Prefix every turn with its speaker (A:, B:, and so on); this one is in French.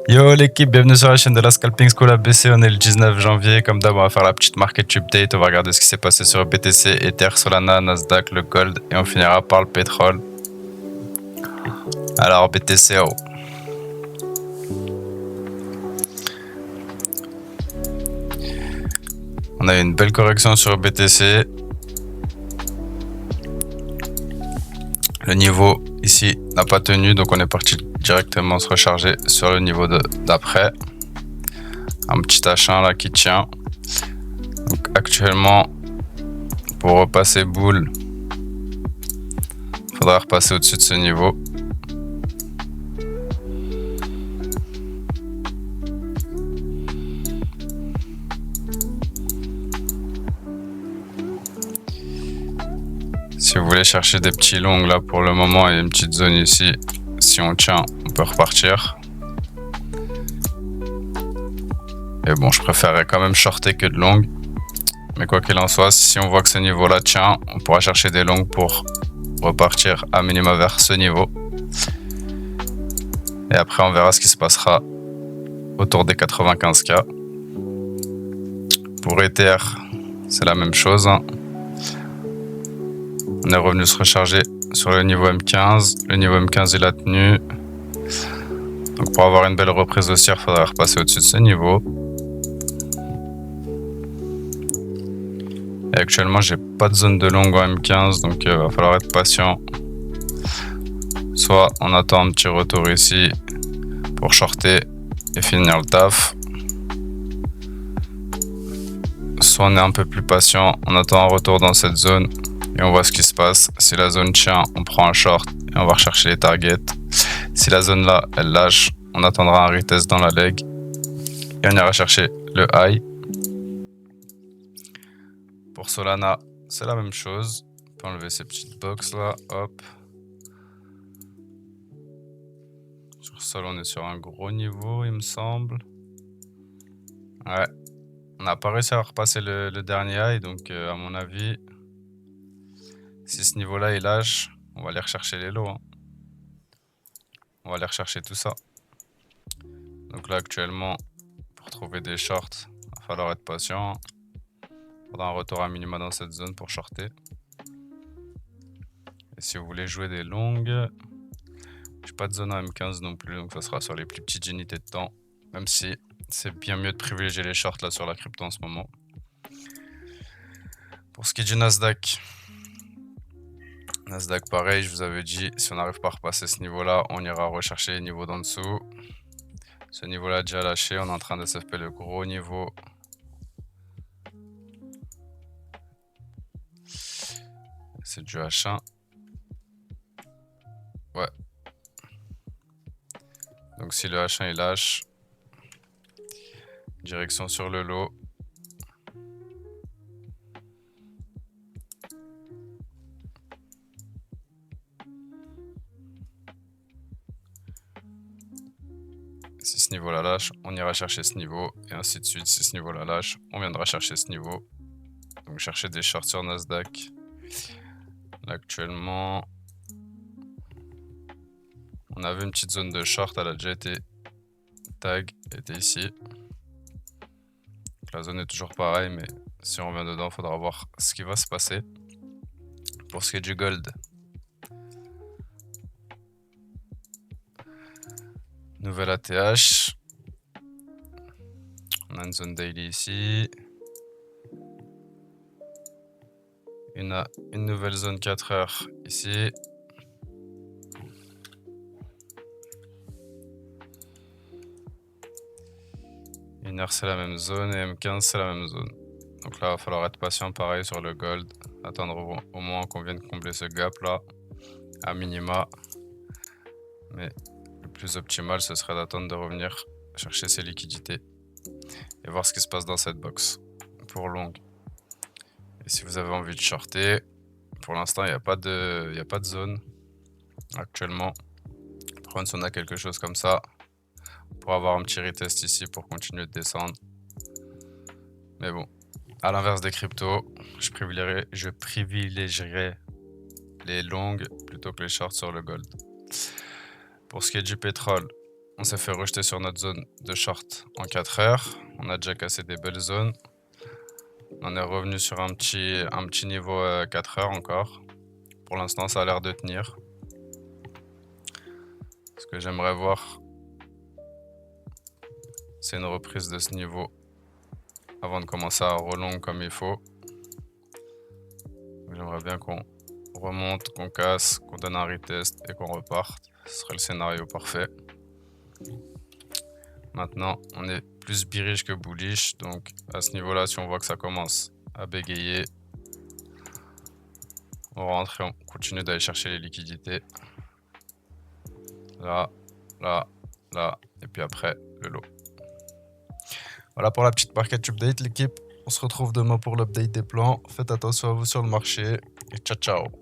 A: Yo l'équipe, bienvenue sur la chaîne de la Scalping School ABC, on est le 19 janvier, comme d'hab on va faire la petite market update, on va regarder ce qui s'est passé sur BTC, Ether, Solana, Nasdaq, le Gold et on finira par le pétrole. Alors BTC, oh. On a eu une belle correction sur BTC. Le niveau ici n'a pas tenu, donc on est parti directement se recharger sur le niveau d'après. Un petit H1 là qui tient. Donc actuellement, pour repasser boule, il faudra repasser au-dessus de ce niveau. Si vous voulez chercher des petits longs là pour le moment, il y a une petite zone ici. Si on tient, on peut repartir. Et bon, je préférerais quand même shorter que de longues. Mais quoi qu'il en soit, si on voit que ce niveau-là tient, on pourra chercher des longues pour repartir à minima vers ce niveau. Et après, on verra ce qui se passera autour des 95K. Pour Ether, c'est la même chose. On est revenu se recharger sur le niveau M15. Le niveau M15, il a tenu. Donc pour avoir une belle reprise haussière, il faudra repasser au-dessus de ce niveau. Et actuellement, j'ai pas de zone de longue en M15, donc il va falloir être patient. Soit on attend un petit retour ici pour shorter et finir le taf. Soit on est un peu plus patient, on attend un retour dans cette zone et on voit ce qui se passe. Si la zone tient, on prend un short et on va rechercher les targets. Si la zone là, elle lâche, on attendra un retest dans la leg et on ira chercher le high. Pour Solana, c'est la même chose. On peut enlever ces petites boxes là, hop. Sur Sol, on est sur un gros niveau, il me semble. Ouais. On n'a pas réussi à repasser le dernier high, donc à mon avis, si ce niveau-là il lâche, on va aller rechercher les lots. On va aller rechercher tout ça. Donc là actuellement, pour trouver des shorts, il va falloir être patient. Il faudra un retour à minima dans cette zone pour shorter. Et si vous voulez jouer des longues, j'ai pas de zone en M15 non plus, donc ça sera sur les plus petites unités de temps. Même si c'est bien mieux de privilégier les shorts là sur la crypto en ce moment. Pour ce qui est du Nasdaq, pareil, je vous avais dit, si on n'arrive pas à repasser ce niveau-là, on ira rechercher les niveaux d'en dessous. Ce niveau-là déjà lâché, on est en train de SFP le gros niveau. C'est du H1. Ouais. Donc si le H1 il lâche, direction sur le lot. Si ce niveau-là lâche, on ira chercher ce niveau, et ainsi de suite. Si ce niveau-là lâche, on viendra chercher ce niveau. Donc chercher des shorts sur Nasdaq. Là actuellement, on avait une petite zone de short, elle a déjà été tag, était ici. Donc la zone est toujours pareille, mais si on revient dedans, il faudra voir ce qui va se passer. Pour ce qui est du gold, nouvelle ATH. On a une zone daily ici. Une nouvelle zone 4 heures ici. Une heure c'est la même zone et M15 c'est la même zone. Donc là il va falloir être patient pareil sur le gold. Attendre au moins qu'on vienne combler ce gap là. À minima. Mais le plus optimal ce serait d'attendre de revenir chercher ses liquidités. Et voir ce qui se passe dans cette box. Pour long. Et si vous avez envie de shorter, pour l'instant il n'y a pas de zone actuellement. Par contre si on a quelque chose comme ça, pour avoir un petit retest ici pour continuer de descendre. Mais bon, à l'inverse des cryptos, je privilégierais les longues plutôt que les shorts sur le gold. Pour ce qui est du pétrole, On s'est fait rejeter sur notre zone de short en 4 heures. On a déjà cassé des belles zones. On est revenu sur un petit niveau 4 heures encore. Pour l'instant, ça a l'air de tenir. Ce que j'aimerais voir, c'est une reprise de ce niveau avant de commencer à relong comme il faut. J'aimerais bien qu'on remonte, qu'on casse, qu'on donne un retest et qu'on reparte. Ce serait le scénario parfait. Maintenant, on est plus bearish que bullish. Donc, à ce niveau-là, si on voit que ça commence à bégayer, on rentre et on continue d'aller chercher les liquidités. Là, là, là. Et puis après, le lot. Voilà pour la petite market update, l'équipe. On se retrouve demain pour l'update des plans. Faites attention à vous sur le marché. Et ciao, ciao.